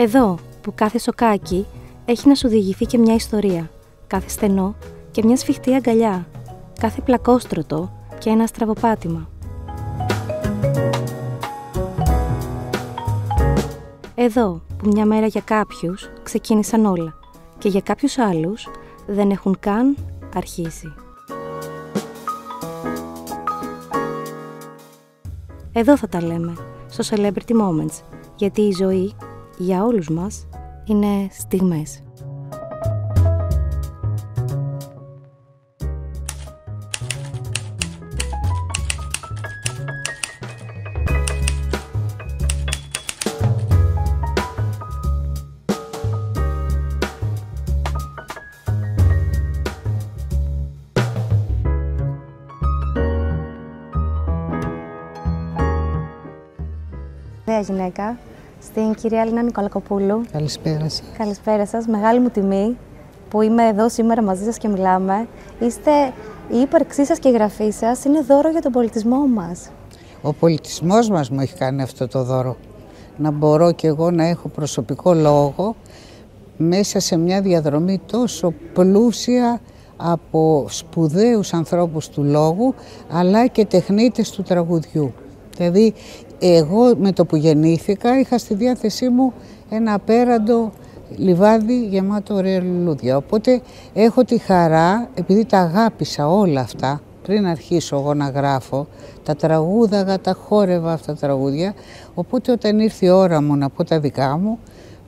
Εδώ που κάθε σοκάκι έχει να σου διηγηθεί και μια ιστορία, κάθε στενό και μια σφιχτή αγκαλιά, κάθε πλακόστρωτο και ένα στραβοπάτημα. Εδώ που μια μέρα για κάποιους ξεκίνησαν όλα και για κάποιους άλλους δεν έχουν καν αρχίσει. Εδώ θα τα λέμε, στο Celebrity Moments, γιατί η ζωή, για όλους μας, είναι στιγμές. Νέα γυναίκα, στην κυρία Έλληνα Νικολακοπούλου. Καλησπέρα σας. Καλησπέρα σας. Μεγάλη μου τιμή που είμαι εδώ σήμερα μαζί σας και μιλάμε. Η ύπαρξή σας και η γραφή σας είναι δώρο για τον πολιτισμό μας. Ο πολιτισμός μας μου έχει κάνει αυτό το δώρο. Να μπορώ κι εγώ να έχω προσωπικό λόγο μέσα σε μια διαδρομή τόσο πλούσια από σπουδαίους ανθρώπους του λόγου, αλλά και τεχνίτες του τραγουδιού. Δηλαδή, εγώ με το που γεννήθηκα είχα στη διάθεσή μου ένα απέραντο λιβάδι γεμάτο ωραία λουλούδια. Οπότε έχω τη χαρά, επειδή τα αγάπησα όλα αυτά, πριν αρχίσω εγώ να γράφω, τα τραγούδαγα, τα χόρευα αυτά τα τραγούδια, οπότε όταν ήρθε η ώρα μου να πω τα δικά μου,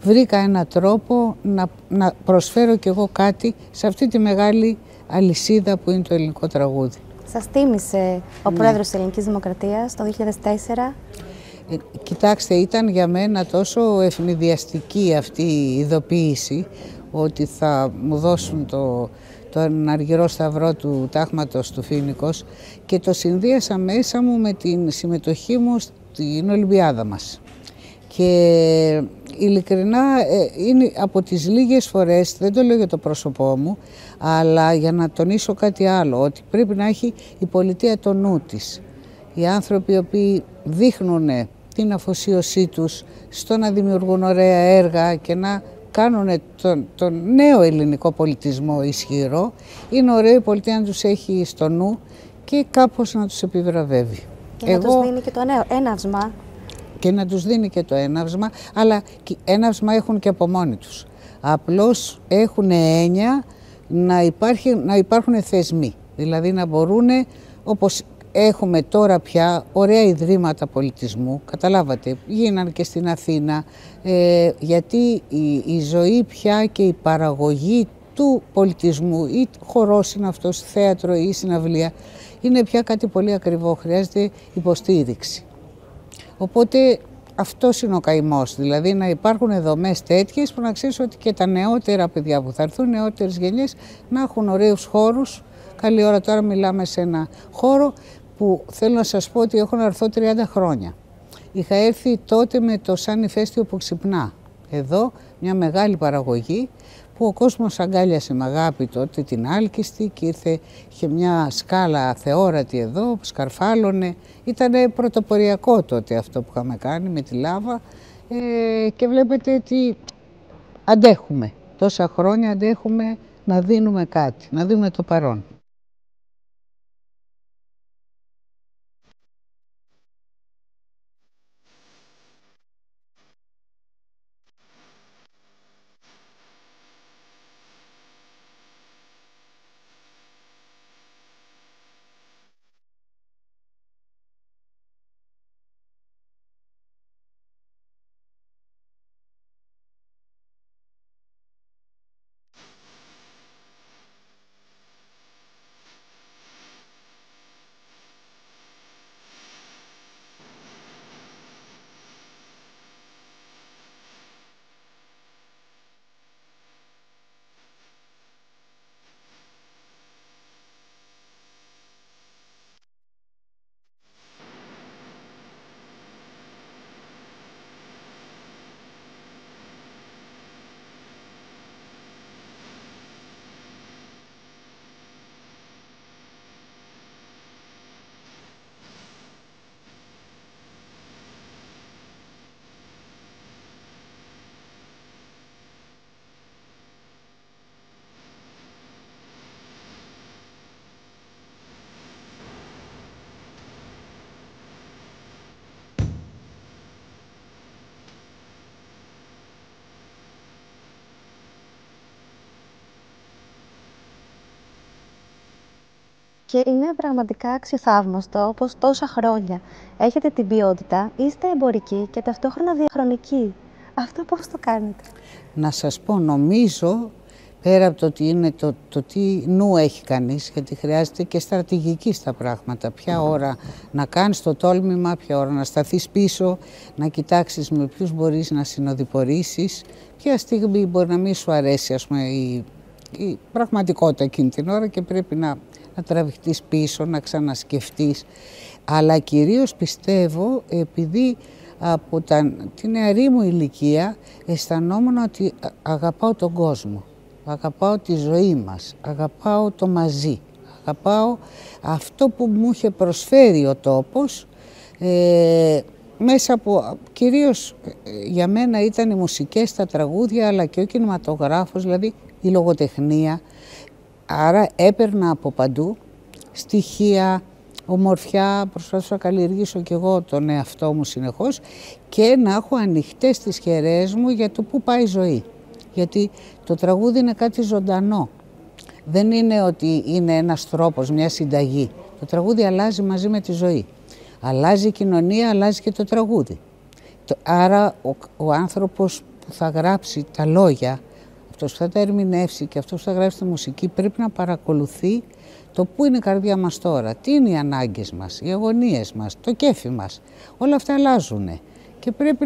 βρήκα έναν τρόπο να προσφέρω κι εγώ κάτι σε αυτή τη μεγάλη αλυσίδα που είναι το ελληνικό τραγούδι. Σας τίμησε ο πρόεδρος της Ελληνικής Δημοκρατίας το 2004. Κοιτάξτε, ήταν για μένα τόσο ευνηδιαστική αυτή η ειδοποίηση ότι θα μου δώσουν τον αργυρό σταυρό του τάγματος του Φοίνικος και το συνδύασα μέσα μου με την συμμετοχή μου στην Ολυμπιάδα μας. Και ειλικρινά είναι από τις λίγες φορές, δεν το λέω για το πρόσωπό μου, αλλά για να τονίσω κάτι άλλο, ότι πρέπει να έχει η πολιτεία το νου της. Οι άνθρωποι οι οποίοι δείχνουν την αφοσίωσή τους στο να δημιουργούν ωραία έργα και να κάνουν τον νέο ελληνικό πολιτισμό ισχυρό, είναι ωραίο η πολιτεία να τους έχει στο νου και κάπως να τους επιβραβεύει. Και να τους δίνει και το έναυσμα. Και να τους δίνει και το έναυσμα, αλλά έναυσμα έχουν και από μόνοι τους. Απλώς έχουν έννοια να υπάρχουν θεσμοί, δηλαδή να μπορούν, όπως έχουμε τώρα πια ωραία ιδρύματα πολιτισμού, καταλάβατε, γίνανε και στην Αθήνα, γιατί η ζωή πια και η παραγωγή του πολιτισμού, ή χορός είναι αυτός, θέατρο ή συναυλία, είναι πια κάτι πολύ ακριβό, χρειάζεται υποστήριξη. Οπότε αυτός είναι ο καημός, δηλαδή να υπάρχουν δομές τέτοιες που να ξέρεις ότι και τα νεότερα παιδιά που θα έρθουν, νεότερες γενιές, να έχουν ωραίους χώρους. Καλή ώρα τώρα μιλάμε σε ένα χώρο που θέλω να σας πω ότι έχω να έρθω 30 χρόνια. Είχα έρθει τότε με το Σαν ηφαίστειο που ξυπνά. Εδώ μια μεγάλη παραγωγή που ο κόσμος αγκάλιασε με αγάπη τότε την άλκιστη και είχε μια σκάλα θεόρατη εδώ, που σκαρφάλωνε. Ήταν πρωτοποριακό τότε αυτό που είχαμε κάνει με τη λάβα και βλέπετε ότι αντέχουμε. Τόσα χρόνια αντέχουμε να δίνουμε κάτι, να δίνουμε το παρόν. Και είναι πραγματικά αξιοθαύμαστο πως τόσα χρόνια έχετε την ποιότητα, είστε εμπορικοί και ταυτόχρονα διαχρονικοί. Αυτό πώς το κάνετε? Να σας πω, νομίζω, πέρα από το ότι είναι το τι νου έχει κανείς, γιατί χρειάζεται και στρατηγική στα πράγματα. Ποια ώρα να κάνεις το τόλμημα, ποια ώρα να σταθείς πίσω, να κοιτάξεις με ποιους μπορείς να συνοδοιπορήσεις, ποια στιγμή μπορεί να μην σου αρέσει, ας πούμε, η πραγματικότητα εκείνη την ώρα και πρέπει να τραβηχτείς πίσω, να ξανασκεφτείς. Αλλά κυρίως πιστεύω, επειδή από τη νεαρή μου ηλικία αισθανόμουν ότι αγαπάω τον κόσμο, αγαπάω τη ζωή μας, αγαπάω το μαζί, αγαπάω αυτό που μου είχε προσφέρει ο τόπος, μέσα από, κυρίως για μένα ήταν οι μουσικές, τα τραγούδια, αλλά και ο κινηματογράφος, δηλαδή η λογοτεχνία. Άρα έπαιρνα από παντού στοιχεία, ομορφιά, προσπαθούσα να καλλιεργήσω κι εγώ τον εαυτό μου συνεχώς και να έχω ανοιχτές τις χερές μου για το πού πάει η ζωή. Γιατί το τραγούδι είναι κάτι ζωντανό. Δεν είναι ότι είναι ένας τρόπος, μια συνταγή. Το τραγούδι αλλάζει μαζί με τη ζωή. Αλλάζει η κοινωνία, αλλάζει και το τραγούδι. Άρα ο άνθρωπος που θα γράψει τα λόγια, αυτός που θα τα ερμηνεύσει και αυτός που θα γράψει τη μουσική, πρέπει να παρακολουθεί το πού είναι η καρδιά μας τώρα, τι είναι οι ανάγκες μας, οι αγωνίες μας, το κέφι μας. Όλα αυτά αλλάζουν και πρέπει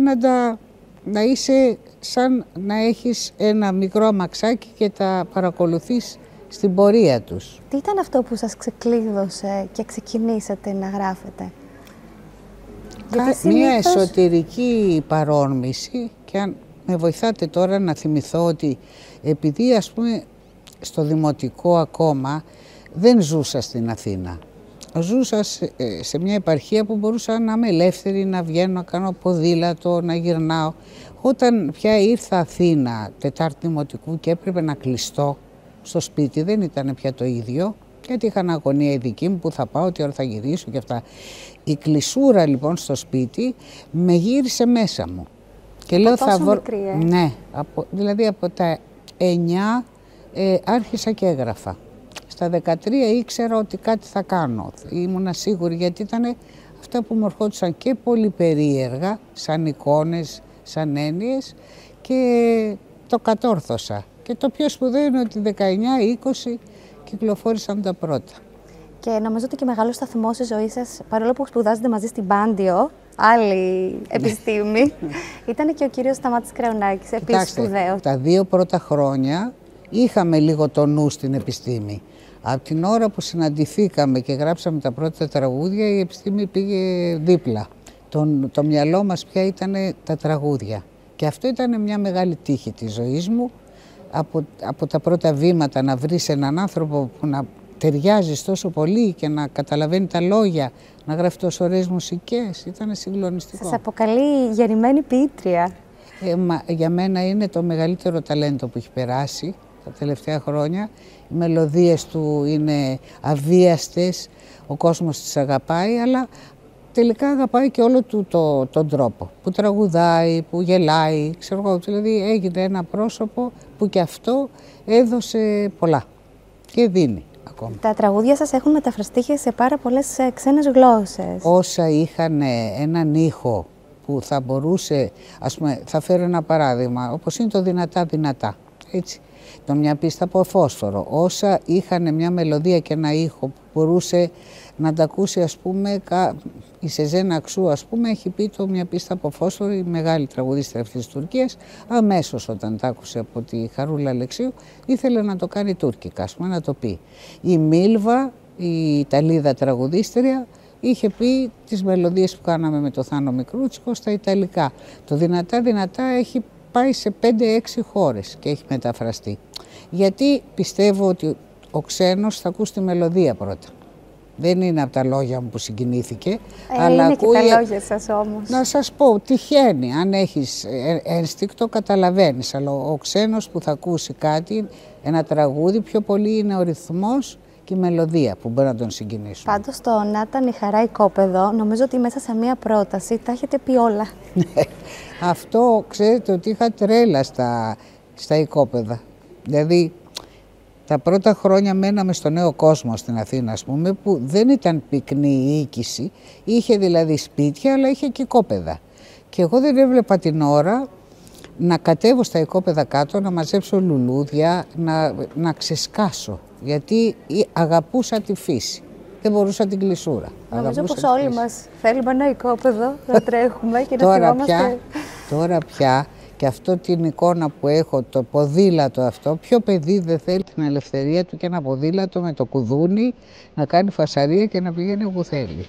να είσαι σαν να έχεις ένα μικρό αμαξάκι και τα παρακολουθείς στην πορεία τους. Τι ήταν αυτό που σας ξεκλείδωσε και ξεκινήσατε να γράφετε? Μια εσωτερική παρόρμηση, και αν με βοηθάτε τώρα να θυμηθώ ότι επειδή ας πούμε στο δημοτικό ακόμα δεν ζούσα στην Αθήνα. Ζούσα σε μια επαρχία που μπορούσα να είμαι ελεύθερη, να βγαίνω, να κάνω ποδήλατο, να γυρνάω. Όταν πια ήρθα Αθήνα, Τετάρτη Δημοτικού, και έπρεπε να κλειστώ στο σπίτι, δεν ήταν πια το ίδιο, γιατί είχαν αγωνία η δική μου, που θα πάω, τι ώρα θα γυρίσω και αυτά. Η κλεισούρα λοιπόν στο σπίτι με γύρισε μέσα μου. Και λέω, μικρή, Ναι, δηλαδή από τα 9 άρχισα και έγραφα. Στα 13 ήξερα ότι κάτι θα κάνω. Ήμουνα σίγουρη, γιατί ήταν αυτά που μου ερχόντουσαν και πολύ περίεργα, σαν εικόνες, σαν έννοιες, και το κατόρθωσα. Και το πιο σπουδαίο είναι ότι 19-20 κυκλοφόρησαν τα πρώτα. Και νομίζω ότι και μεγάλο σταθμό στη ζωή σας, παρόλο που σπουδάζετε μαζί στην Πάντιο, άλλη επιστήμη, ήταν και ο κύριος Σταμάτης Κρεωνάκης, επίσης σπουδαίος. Τα 2 πρώτα χρόνια είχαμε λίγο το νου στην επιστήμη. Από την ώρα που συναντηθήκαμε και γράψαμε τα πρώτα τραγούδια, η επιστήμη πήγε δίπλα. Το μυαλό μας πια ήταν τα τραγούδια. Και αυτό ήταν μια μεγάλη τύχη της ζωής μου. Από τα πρώτα βήματα να βρεις έναν άνθρωπο που να ταιριάζει τόσο πολύ και να καταλαβαίνει τα λόγια, να γράφει τόσο ωραίες μουσικές, ήταν συγκλονιστικό. Σας αποκαλεί γεννημένη ποιήτρια. Για μένα είναι το μεγαλύτερο ταλέντο που έχει περάσει τα τελευταία χρόνια. Οι μελωδίες του είναι αβίαστες, ο κόσμος τις αγαπάει, αλλά τελικά αγαπάει και όλο του τον τρόπο. Που τραγουδάει, που γελάει, ξέρω εγώ, δηλαδή έγινε ένα πρόσωπο που και αυτό έδωσε πολλά και δίνει ακόμα. Τα τραγούδια σας έχουν μεταφραστεί σε πάρα πολλές ξένες γλώσσες. Όσα είχαν έναν ήχο που θα μπορούσε, ας πούμε, θα φέρω ένα παράδειγμα, όπως είναι το δυνατά δυνατά, έτσι. Το μια πίστα από φόσφορο, όσα είχαν μια μελωδία και ένα ήχο που μπορούσε να τα ακούσει, ας πούμε, η Σεζέν Αξού, ας πούμε, έχει πει το μια πίστα από φόσφορο, η μεγάλη τραγουδίστρια αυτής της Τουρκίας, αμέσως όταν τα άκουσε από τη Χαρούλα Αλεξίου, ήθελε να το κάνει τουρκικά, ας πούμε, να το πει. Η Μίλβα, η Ιταλίδα τραγουδίστρια, είχε πει τις μελωδίες που κάναμε με το Θάνο Μικρούτσικο στα Ιταλικά. Το δυνατά δυνατά έχει πάει σε 5-6 χώρες και έχει μεταφραστεί. Γιατί πιστεύω ότι ο ξένος θα ακούσει τη μελωδία πρώτα. Δεν είναι από τα λόγια μου που συγκινήθηκε. Αλλά είναι ακούει... και τα λόγια σας όμως. Να σας πω, τυχαίνει. Αν έχεις ένστικτο καταλαβαίνεις. Αλλά ο ξένος που θα ακούσει κάτι, ένα τραγούδι, πιο πολύ είναι ο ρυθμός και η μελωδία που μπορεί να τον συγκινήσουν. Πάντως το «Να ήταν η χαρά οικόπεδο», νομίζω ότι μέσα σε μία πρόταση τα έχετε πει όλα. Αυτό ξέρετε ότι είχα τρέλα στα οικόπεδα. Δηλαδή Τα πρώτα χρόνια μέναμε στο Νέο Κόσμο στην Αθήνα, ας πούμε, που δεν ήταν πυκνή η οίκηση, είχε δηλαδή σπίτια, αλλά είχε και οικόπεδα. Και εγώ δεν έβλεπα την ώρα να κατέβω στα οικόπεδα κάτω, να μαζέψω λουλούδια, να ξεσκάσω, γιατί αγαπούσα τη φύση. Δεν μπορούσα την κλεισούρα. Νομίζω πως όλοι μας θέλουμε ένα οικόπεδο να τρέχουμε και να θυμόμαστε. Τώρα πια, και αυτό την εικόνα που έχω, το ποδήλατο αυτό, ποιο παιδί δεν θέλει την ελευθερία του και ένα ποδήλατο με το κουδούνι, να κάνει φασαρία και να πηγαίνει όπου θέλει.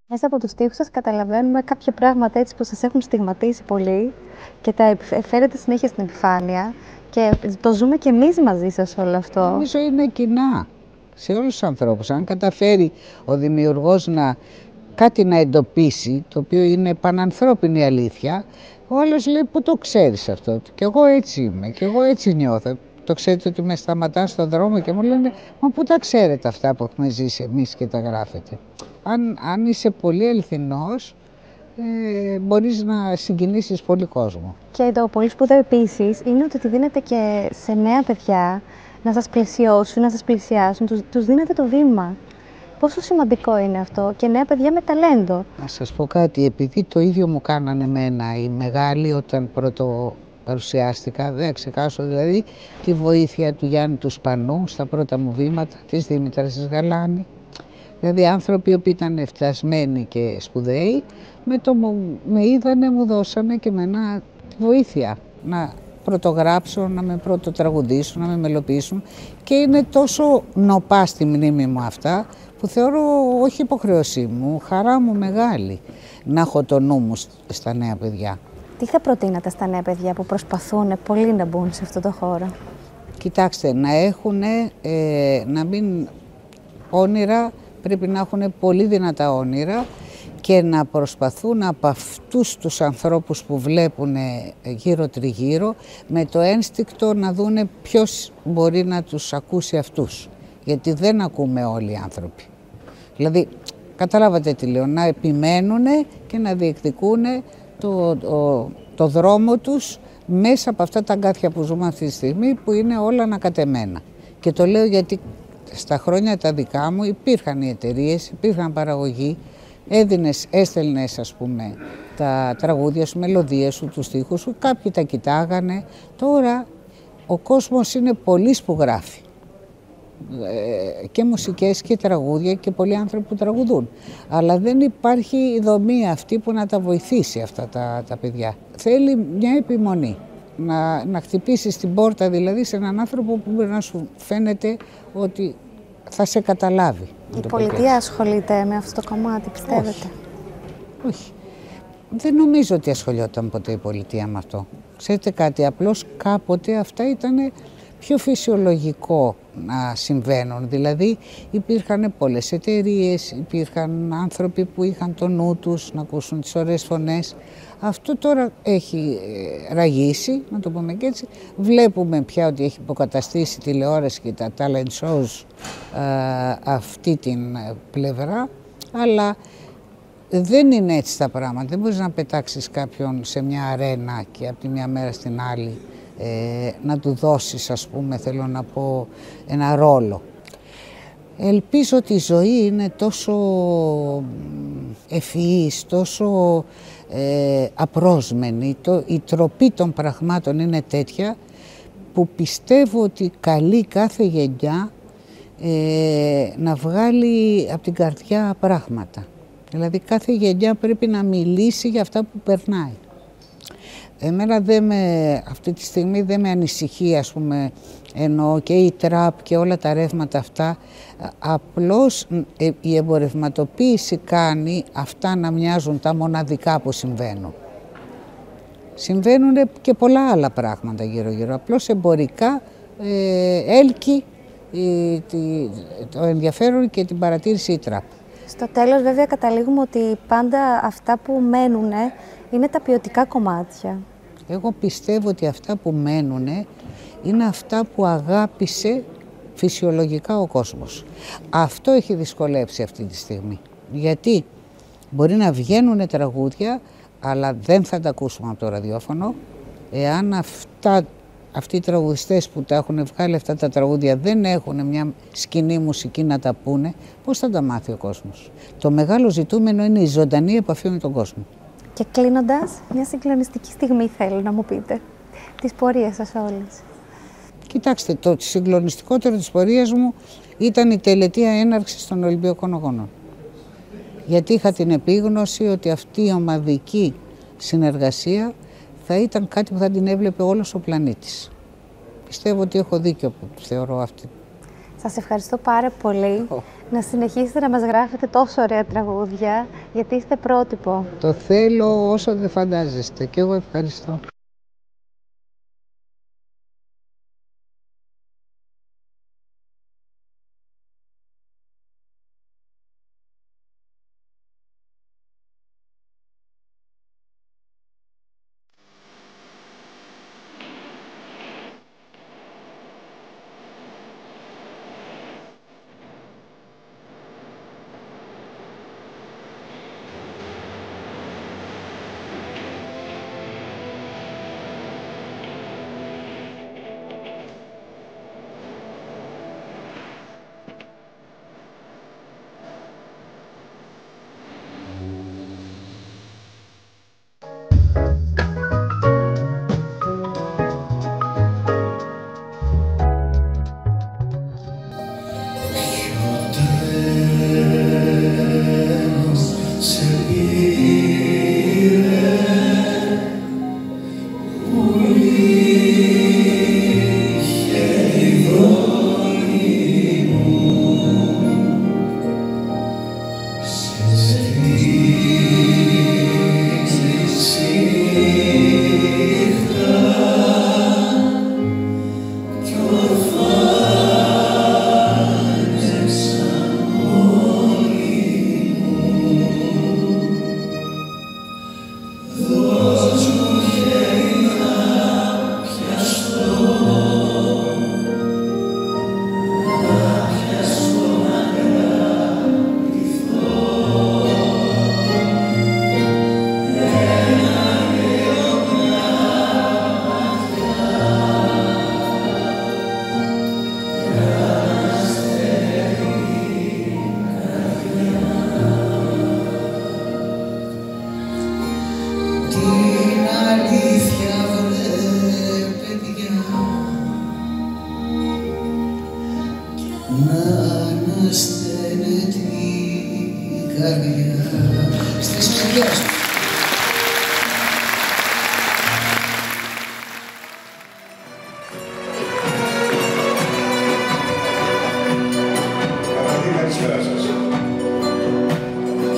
Μέσα από τους στίχους σας καταλαβαίνουμε κάποια πράγματα έτσι που σας έχουν στιγματίσει πολύ και τα φέρετε συνέχεια στην επιφάνεια και το ζούμε και εμείς μαζί σας όλο αυτό. Νομίζω είναι κοινά σε όλους τους ανθρώπους. Αν καταφέρει ο δημιουργός κάτι να εντοπίσει, το οποίο είναι πανανθρώπινη αλήθεια, ο άλλος λέει πού το ξέρεις αυτό, και εγώ έτσι είμαι και εγώ έτσι νιώθω. Το ξέρετε ότι με σταματάνε στον δρόμο και μου λένε μα πού τα ξέρετε αυτά που έχουμε ζήσει εμείς και τα γράφετε. Αν είσαι πολύ αληθινός, μπορείς να συγκινήσεις πολύ κόσμο. Και το πολύ σπουδαίο επίσης είναι ότι τη δίνετε και σε νέα παιδιά να σας πλαισιώσουν, να σας πλησιάσουν, τους δίνετε το βήμα. Πόσο σημαντικό είναι αυτό και νέα παιδιά με ταλέντο. Να σας πω κάτι, επειδή το ίδιο μου κάνανε εμένα οι μεγάλοι όταν πρώτο παρουσιάστηκα, δεν ξεχάσω δηλαδή τη βοήθεια του Γιάννη του Σπανού στα πρώτα μου βήματα, της Δήμητρας της Γαλάνη. Δηλαδή άνθρωποι που ήταν φτασμένοι και σπουδαίοι, με είδανε, μου δώσανε και εμένα τη βοήθεια να πρωτογράψω, να με πρωτοτραγουδήσουν, να με μελοποιήσουν, και είναι τόσο νοπά στη μνήμη μου αυτά που θεωρώ όχι υποχρέωσή μου, χαρά μου μεγάλη να έχω το νου μου στα νέα παιδιά. Τι θα προτείνατε στα νέα παιδιά που προσπαθούν πολύ να μπουν σε αυτό το χώρο? Κοιτάξτε, να μην όνειρα, πρέπει να έχουν πολύ δυνατά όνειρα και να προσπαθούν από αυτούς τους ανθρώπους που βλέπουν γύρω τριγύρω με το ένστικτο να δούνε ποιος μπορεί να τους ακούσει αυτούς. Γιατί δεν ακούμε όλοι οι άνθρωποι. Δηλαδή, καταλάβατε τι λέω, να επιμένουν και να διεκδικούν το δρόμο τους μέσα από αυτά τα αγκάθια που ζούμε αυτή τη στιγμή, που είναι όλα ανακατεμένα. Και το λέω γιατί στα χρόνια τα δικά μου υπήρχαν οι εταιρείες, υπήρχαν παραγωγοί, έστελνες ας πούμε τα τραγούδια σου, μελωδίες σου, τους στίχους σου, κάποιοι τα κοιτάγανε. Τώρα ο κόσμος είναι πολύς που γράφει. Και μουσικές και τραγούδια και πολλοί άνθρωποι που τραγουδούν. Αλλά δεν υπάρχει η δομή αυτή που να τα βοηθήσει αυτά τα παιδιά. Θέλει μια επιμονή. Να χτυπήσεις την πόρτα δηλαδή σε έναν άνθρωπο που μπορεί να σου φαίνεται ότι θα σε καταλάβει. Η πολιτεία ασχολείται με αυτό το κομμάτι, πιστεύετε? Όχι. Δεν νομίζω ότι ασχολιόταν ποτέ η πολιτεία με αυτό. Ξέρετε κάτι, απλώς κάποτε αυτά ήταν πιο φυσιολογικό να συμβαίνουν. Δηλαδή υπήρχαν πολλές εταιρείες, υπήρχαν άνθρωποι που είχαν το νου τους να ακούσουν τις ωραίες φωνές. Αυτό τώρα έχει ραγίσει, να το πούμε και έτσι. Βλέπουμε πια ότι έχει υποκαταστήσει τηλεόραση και τα talent shows αυτή την πλευρά, αλλά δεν είναι έτσι τα πράγματα. Δεν μπορείς να πετάξεις κάποιον σε μια αρένα και από τη μια μέρα στην άλλη να του δώσεις, ας πούμε, θέλω να πω, ένα ρόλο. Ελπίζω ότι η ζωή είναι τόσο ευφυής, τόσο απρόσμενη, η τροπή των πραγμάτων είναι τέτοια που πιστεύω ότι καλεί κάθε γενιά να βγάλει από την καρδιά πράγματα. Δηλαδή κάθε γενιά πρέπει να μιλήσει για αυτά που περνάει. Εμένα αυτή τη στιγμή δεν με ανησυχεί, ας πούμε, εννοώ και η τραπ και όλα τα ρεύματα αυτά. Απλώς η εμπορευματοποίηση κάνει αυτά να μοιάζουν τα μοναδικά που συμβαίνουν. Συμβαίνουν και πολλά άλλα πράγματα γύρω-γύρω. Απλώς εμπορικά έλκει το ενδιαφέρον και την παρατήρηση η τραπ. Στο τέλος βέβαια καταλήγουμε ότι πάντα αυτά που μένουν είναι τα ποιοτικά κομμάτια. Εγώ πιστεύω ότι αυτά που μένουν είναι αυτά που αγάπησε φυσιολογικά ο κόσμος. Αυτό έχει δυσκολέψει αυτή τη στιγμή. Γιατί μπορεί να βγαίνουν τραγούδια, αλλά δεν θα τα ακούσουμε από το ραδιόφωνο. Εάν αυτοί οι τραγουδιστές που τα έχουν βγάλει αυτά τα τραγούδια δεν έχουν μια σκηνή μουσική να τα πούνε, πώς θα τα μάθει ο κόσμος. Το μεγάλο ζητούμενο είναι η ζωντανή επαφή με τον κόσμο. Και κλείνοντας, μια συγκλονιστική στιγμή θέλω να μου πείτε, της πορείας σας όλες. Κοιτάξτε, το συγκλονιστικότερο της πορείας μου ήταν η τελετία έναρξης των Ολυμπιακών Αγώνων. Γιατί είχα την επίγνωση ότι αυτή η ομαδική συνεργασία θα ήταν κάτι που θα την έβλεπε όλος ο πλανήτης. Πιστεύω ότι έχω δίκιο που θεωρώ αυτή. Σας ευχαριστώ πάρα πολύ. Να συνεχίσετε να μας γράφετε τόσο ωραία τραγούδια, γιατί είστε πρότυπο. Το θέλω όσο δεν φαντάζεστε και εγώ ευχαριστώ.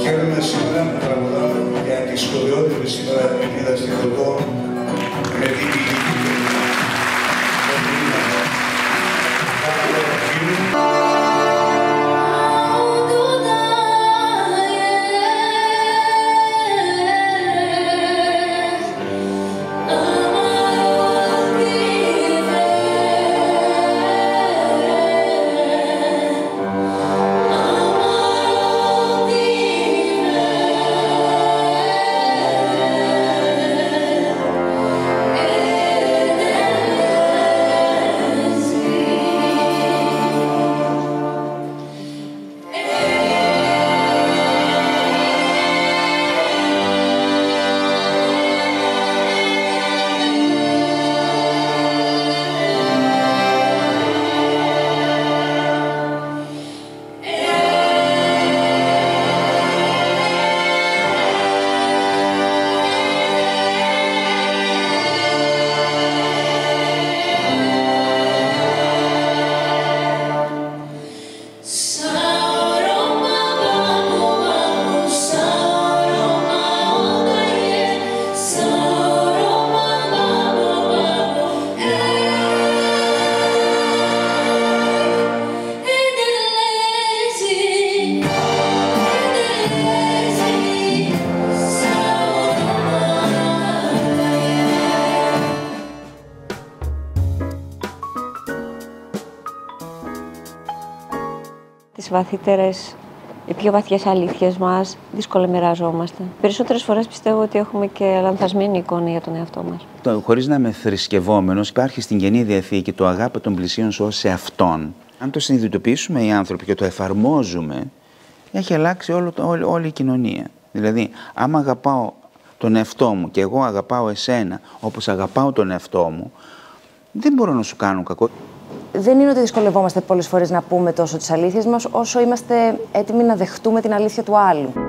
Χαίρομαι σήμερα που τραγουδάω για τη σπουδαιότερη σήμερα Ελληνίδα στην Οδό με την τις βαθύτερες, οι πιο βαθιές αλήθειες μας, δύσκολα μοιραζόμαστε. Περισσότερες φορές πιστεύω ότι έχουμε και λανθασμένη εικόνα για τον εαυτό μας. Χωρίς να είμαι θρησκευόμενος, υπάρχει στην Καινή Διαθήκη το αγάπη των πλησίων σου ως σε αυτόν. Αν το συνειδητοποιήσουμε οι άνθρωποι και το εφαρμόζουμε, έχει αλλάξει όλη η κοινωνία. Δηλαδή, άμα αγαπάω τον εαυτό μου και εγώ αγαπάω εσένα όπως αγαπάω τον εαυτό μου, δεν μπορώ να σου κάνω κακό. Δεν είναι ότι δυσκολευόμαστε πολλές φορές να πούμε τόσο τις αλήθειες μας, όσο είμαστε έτοιμοι να δεχτούμε την αλήθεια του άλλου.